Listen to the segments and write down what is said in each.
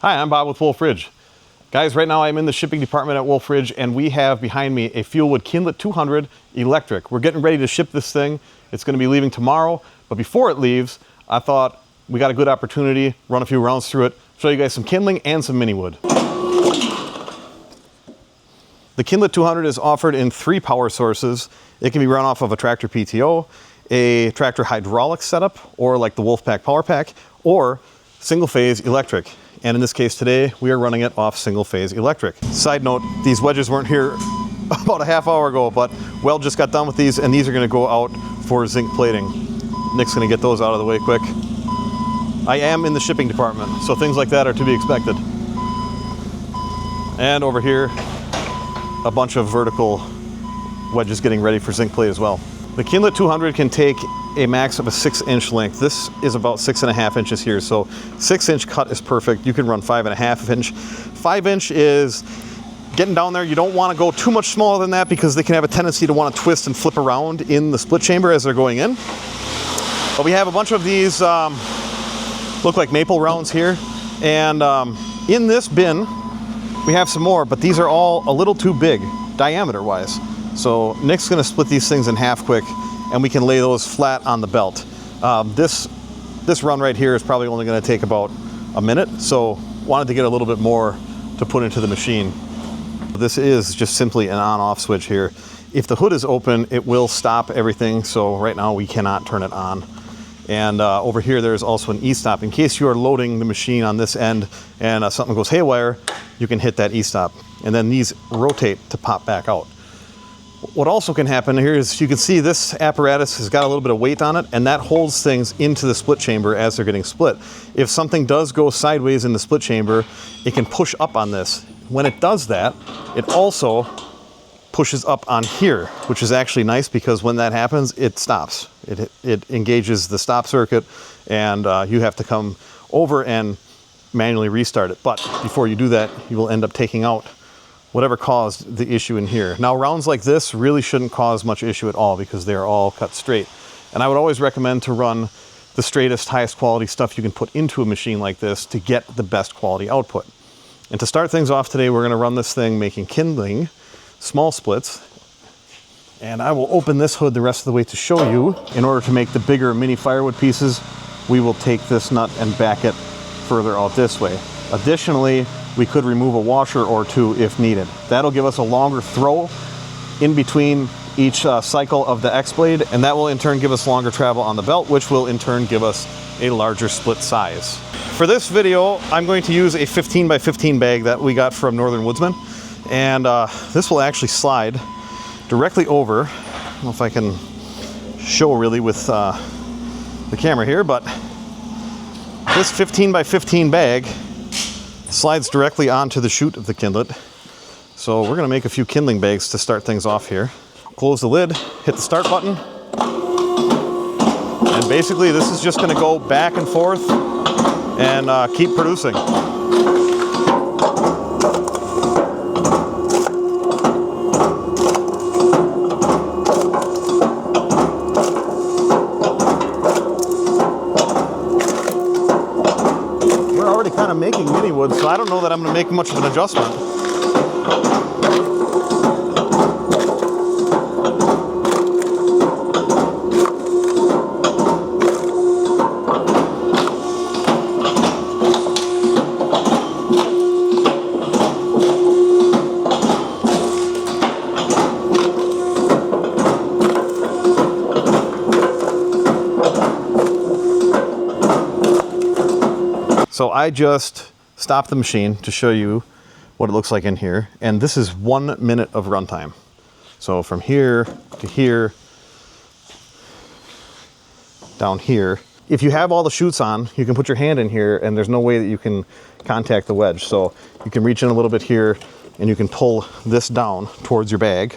Hi, I'm Bob with Wolfe Ridge. Guys, right now I'm in the shipping department at Wolfe Ridge, and we have behind me a Fuelwood Kindlet 200 electric. We're getting ready to ship this thing. It's going to be leaving tomorrow, but before it leaves, I thought we got a good opportunity, run a few rounds through it, show you guys some kindling and some mini wood. The Kindlet 200 is offered in 3 power sources. It can be run off of a tractor PTO, a tractor hydraulic setup, or like the Wolfe Pack power pack, or single phase electric. And in this case today, we are running it off single phase electric. Side note, these wedges weren't here about a half hour ago, but Weld just got done with these, and these are gonna go out for zinc plating. Nick's gonna get those out of the way quick. I am in the shipping department, so things like that are to be expected. And over here, a bunch of vertical wedges getting ready for zinc plate as well. The Kindlet 200 can take a max of a 6-inch length. This is about 6.5 inches here, so 6-inch cut is perfect. You can run 5.5 inch. 5-inch is getting down there. You don't want to go too much smaller than that because they can have a tendency to want to twist and flip around in the split chamber as they're going in. But we have a bunch of these look like maple rounds here, and in this bin we have some more, but these are all a little too big diameter wise. So Nick's gonna split these things in half quick, and we can lay those flat on the belt. This run right here is probably only gonna take about a minute, so wanted to get a little bit more to put into the machine. This is just simply an on-off switch here. If the hood is open, it will stop everything, so right now we cannot turn it on. And over here there's also an e-stop. In case you are loading the machine on this end and something goes haywire, you can hit that e-stop. And then these rotate to pop back out. What also can happen here is you can see this apparatus has got a little bit of weight on it, and that holds things into the split chamber as they're getting split. If something does go sideways in the split chamber, it can push up on this. When it does that, it also pushes up on here, which is actually nice because when that happens, it stops. It engages the stop circuit, and you have to come over and manually restart it. But before you do that, you will end up taking out whatever caused the issue in here. Now, rounds like this really shouldn't cause much issue at all because they are all cut straight. And I would always recommend to run the straightest, highest quality stuff you can put into a machine like this to get the best quality output. And to start things off today, we're gonna run this thing making kindling, small splits. And I will open this hood the rest of the way to show you. In order to make the bigger mini firewood pieces, we will take this nut and back it further out this way. Additionally, we could remove a washer or two if needed. That'll give us a longer throw in between each cycle of the X-blade, and that will in turn give us longer travel on the belt, which will in turn give us a larger split size. For this video, I'm going to use a 15 by 15 bag that we got from Northern Woodsman, and this will actually slide directly over. I don't know if I can show really with the camera here, but this 15 by 15 bag slides directly onto the chute of the kindlet. So we're gonna make a few kindling bags to start things off here. Close the lid, hit the start button, and basically this is just gonna go back and forth and keep producing. Kind of making mini wood, so I don't know that I'm going to make much of an adjustment. So I just stopped the machine to show you what it looks like in here, and this is 1 minute of runtime. So from here to here, down here. If you have all the chutes on, you can put your hand in here and there's no way that you can contact the wedge. So you can reach in a little bit here and you can pull this down towards your bag.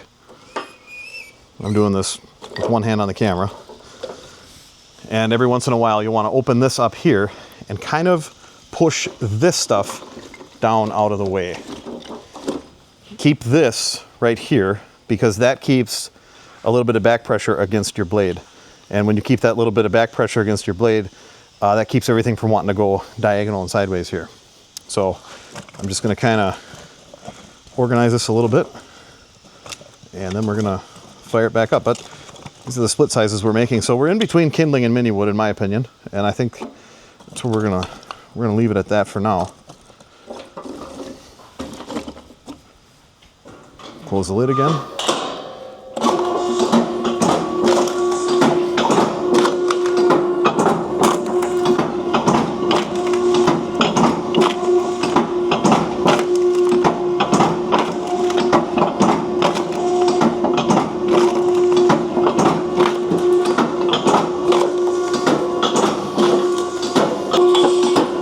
I'm doing this with one hand on the camera. And every once in a while you want to open this up here and kind of push this stuff down out of the way. Keep this right here because that keeps a little bit of back pressure against your blade. And when you keep that little bit of back pressure against your blade, that keeps everything from wanting to go diagonal and sideways here. So I'm just going to kind of organize this a little bit, and then we're going to fire it back up. But these are the split sizes we're making. So we're in between kindling and mini wood, in my opinion, and I think that's where we're gonna leave it at that for now. Close the lid again.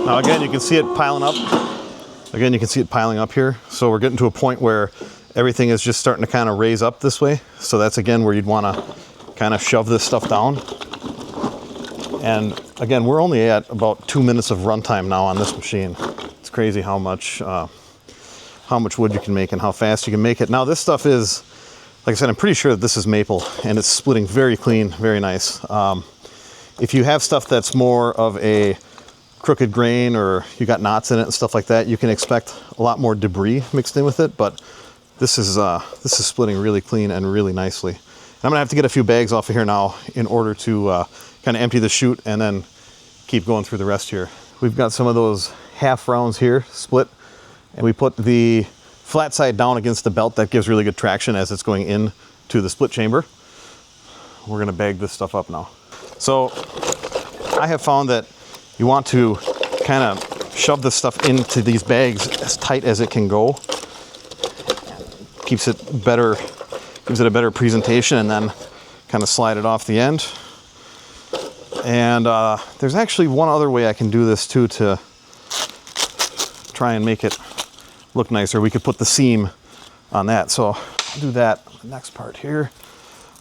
Now again, you can see it piling up. Again, you can see it piling up here. So we're getting to a point where everything is just starting to kind of raise up this way. So that's again where you'd want to kind of shove this stuff down. And again, we're only at about 2 minutes of runtime now on this machine. It's crazy how much wood you can make and how fast you can make it. Now this stuff is, like I said, I'm pretty sure that this is maple, and it's splitting very clean, very nice. If you have stuff that's more of a crooked grain, or you got knots in it and stuff like that, you can expect a lot more debris mixed in with it. But this is splitting really clean and really nicely. And I'm gonna have to get a few bags off of here now in order to kind of empty the chute and then keep going through the rest here. We've got some of those half rounds here split, and we put the flat side down against the belt. That gives really good traction as it's going into the split chamber. We're gonna bag this stuff up now. So I have found that you want to kind of shove this stuff into these bags as tight as it can go. Gives it a better presentation, and then kind of slide it off the end. And there's actually one other way I can do this too to try and make it look nicer. We could put the seam on that. So I'll do that on the next part here.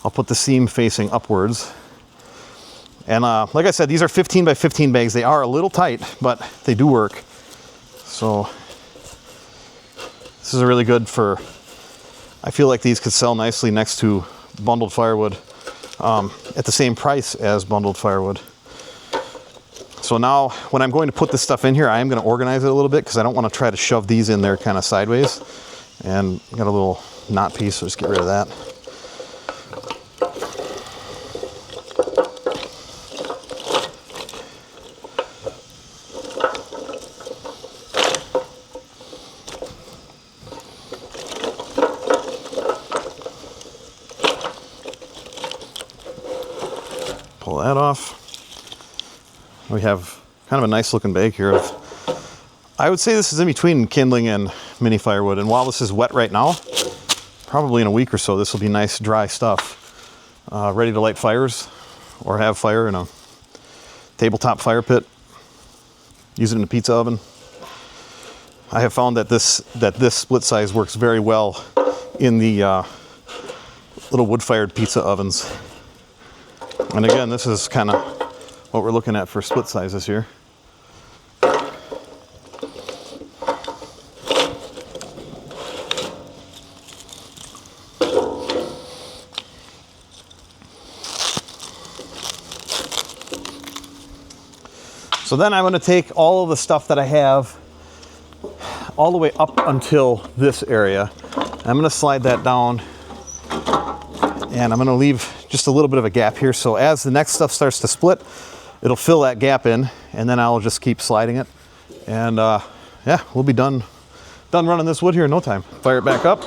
I'll put the seam facing upwards. And like I said, these are 15 by 15 bags. They are a little tight, but they do work. So this is really good for, I feel like these could sell nicely next to bundled firewood at the same price as bundled firewood. So now when I'm going to put this stuff in here, I am going to organize it a little bit because I don't want to try to shove these in there kind of sideways. And I got a little knot piece, so just get rid of that. Pull that off. We have kind of a nice looking bag here of, I would say this is in between kindling and mini firewood. And while this is wet right now, probably in a week or so, this will be nice dry stuff, ready to light fires or have fire in a tabletop fire pit. Use it in a pizza oven. I have found that this split size works very well in the little wood-fired pizza ovens. And again, this is kind of what we're looking at for split sizes here. So then I'm going to take all of the stuff that I have all the way up until this area. I'm going to slide that down, and I'm going to leave just a little bit of a gap here. So as the next stuff starts to split, it'll fill that gap in, and then I'll just keep sliding it. And yeah, we'll be done running this wood here in no time. Fire it back up.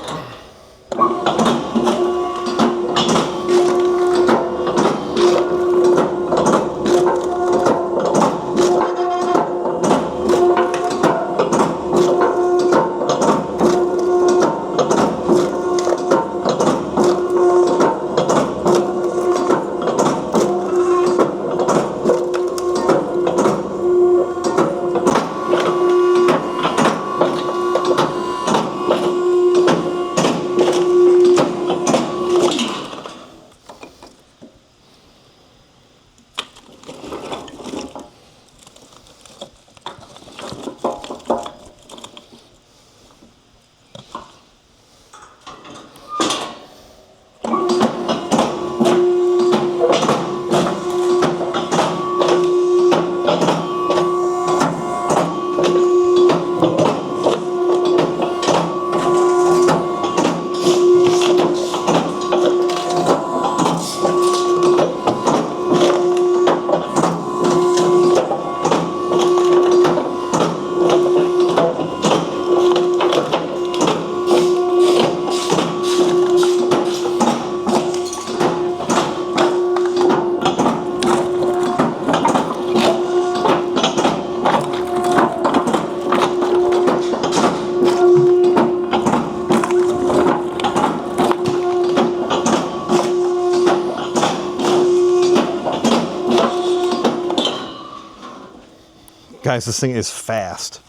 guys, this thing is fast.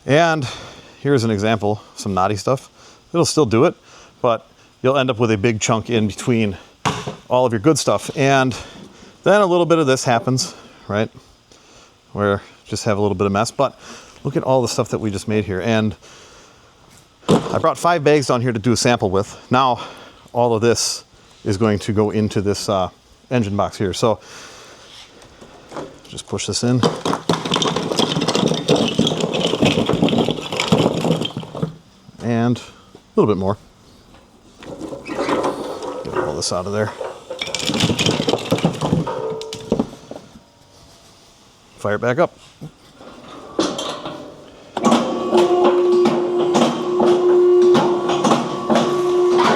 And here's an example, some knotty stuff. It'll still do it, but you'll end up with a big chunk in between all of your good stuff. And then a little bit of this happens, right? Where just have a little bit of mess. But look at all the stuff that we just made here. And I brought 5 bags down here to do a sample with. Now, all of this is going to go into this engine box here. So just push this in. And a little bit more. Get all this out of there. Fire it back up.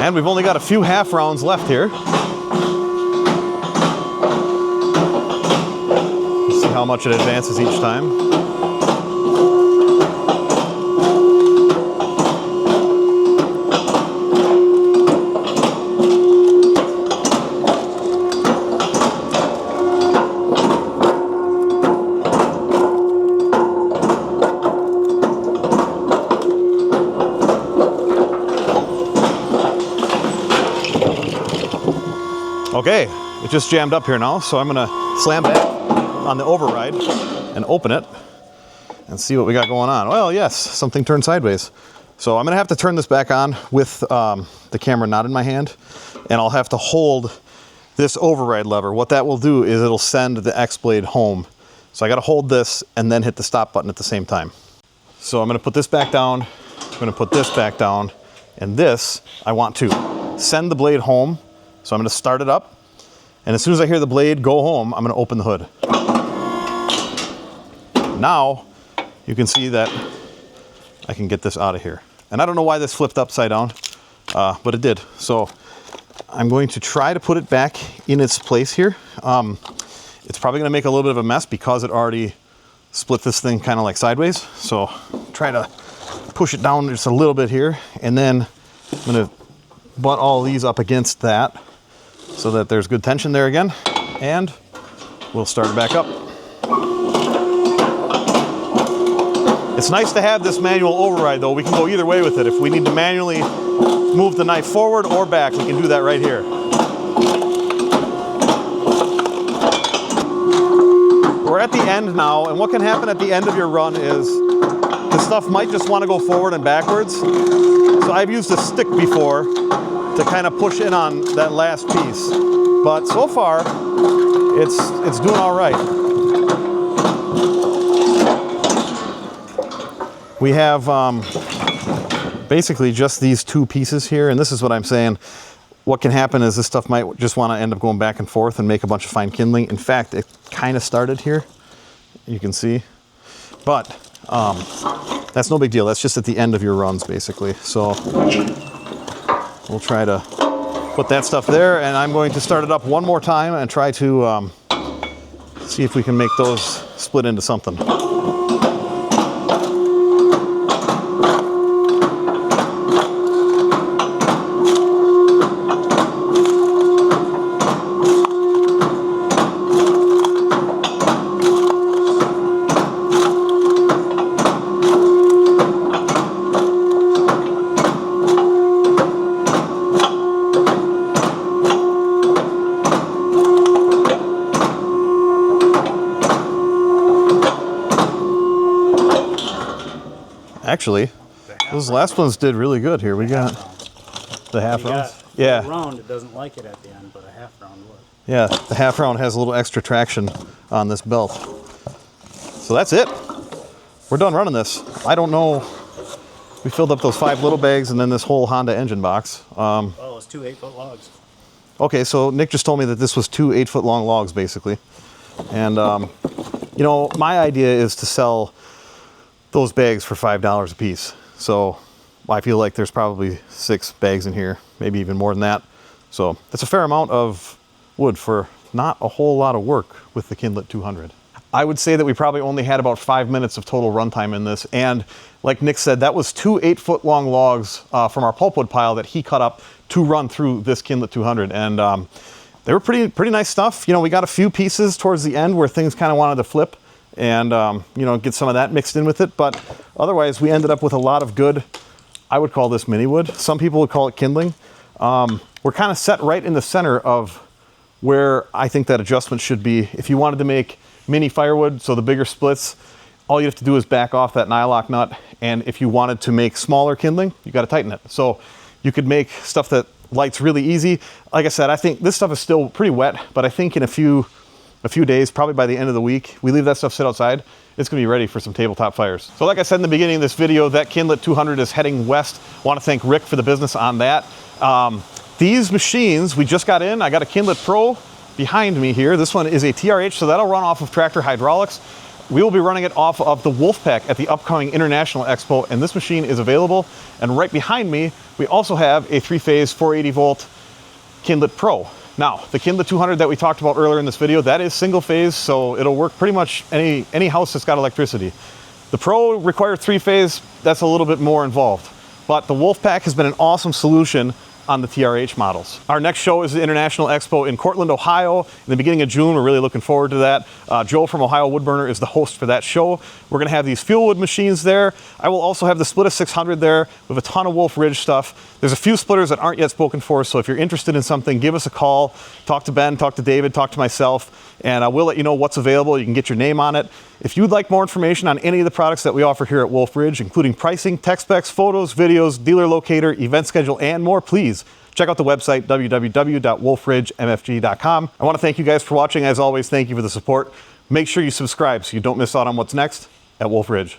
And we've only got a few half rounds left here. Let's see how much it advances each time. Okay, it just jammed up here now, so I'm gonna slam back on the override and open it and see what we got going on. Well, yes, something turned sideways. So I'm gonna have to turn this back on with the camera not in my hand, and I'll have to hold this override lever. What that will do is it'll send the X-blade home. So I gotta hold this and then hit the stop button at the same time. So I'm gonna put this back down, I'm gonna put this back down, and this, I want to send the blade home. So I'm gonna start it up, and as soon as I hear the blade go home, I'm gonna open the hood. Now, you can see that I can get this out of here. And I don't know why this flipped upside down, but it did. So I'm going to try to put it back in its place here. It's probably gonna make a little bit of a mess because it already split this thing kind of like sideways. So try to push it down just a little bit here, and then I'm gonna butt all these up against that so that there's good tension there again, and we'll start it back up. It's nice to have this manual override though. We can go either way with it. If we need to manually move the knife forward or back, we can do that right here. We're at the end now, and what can happen at the end of your run is the stuff might just want to go forward and backwards. So I've used a stick before to kind of push in on that last piece. But so far, it's doing all right. We have basically just these 2 pieces here, and this is what I'm saying. What can happen is this stuff might just want to end up going back and forth and make a bunch of fine kindling. In fact, it kind of started here, you can see. But that's no big deal. That's just at the end of your runs, basically. So we'll try to put that stuff there, and I'm going to start it up one more time and try to see if we can make those split into something. Actually, those last ones did really good here. We got the half rounds. Yeah. Round, it doesn't like it at the end, but a half round would. Yeah, the half round has a little extra traction on this belt. So that's it. We're done running this. I don't know. We filled up those 5 little bags and then this whole Honda engine box. Oh, it's 2 8-foot logs. Okay, so Nick just told me that this was 2 8-foot long logs, basically. And, you know, my idea is to sell those bags for $5 a piece. So I feel like there's probably 6 bags in here, maybe even more than that. So that's a fair amount of wood for not a whole lot of work with the Kindlet 200. I would say that we probably only had about 5 minutes of total runtime in this. And like Nick said, that was 2 8-foot long logs from our pulpwood pile that he cut up to run through this Kindlet 200. And they were pretty nice stuff. You know, we got a few pieces towards the end where things kind of wanted to flip. and you know, get some of that mixed in with it. But otherwise, we ended up with a lot of good, I would call this mini wood. Some people would call it kindling. We're kind of set right in the center of where I think that adjustment should be. If you wanted to make mini firewood, so the bigger splits, all you have to do is back off that nylock nut. And if you wanted to make smaller kindling, you got to tighten it. So you could make stuff that lights really easy. Like I said, I think this stuff is still pretty wet, but I think in a few days, probably by the end of the week, we leave that stuff sit outside, it's gonna be ready for some tabletop fires. So like I said in the beginning of this video, that Kindlet 200 is heading west. I wanna thank Rick for the business on that. These machines, we just got in. I got a Kindlet Pro behind me here. This one is a TRH, so that'll run off of tractor hydraulics. We will be running it off of the Wolfe Pack at the upcoming International Expo, and this machine is available. And right behind me, we also have a 3-phase 480 volt Kindlet Pro. Now, the Kindlet 200 that we talked about earlier in this video, that is single phase, so it'll work pretty much any house that's got electricity. The Pro requires 3-phase, that's a little bit more involved. But the Wolfe Pack has been an awesome solution on the TRH models. Our next show is the International Expo in Cortland, Ohio, in the beginning of June. We're really looking forward to that. Joe from Ohio Woodburner is the host for that show. We're gonna have these Fuelwood machines there. I will also have the Splitta 600 there with a ton of Wolfe Ridge stuff. There's a few splitters that aren't yet spoken for, so if you're interested in something, give us a call. Talk to Ben, talk to David, talk to myself, and we'll let you know what's available. You can get your name on it. If you'd like more information on any of the products that we offer here at Wolfe Ridge, including pricing, tech specs, photos, videos, dealer locator, event schedule, and more, please check out the website, www.wolferidgemfg.com. I want to thank you guys for watching. As always, thank you for the support. Make sure you subscribe so you don't miss out on what's next at Wolfe Ridge.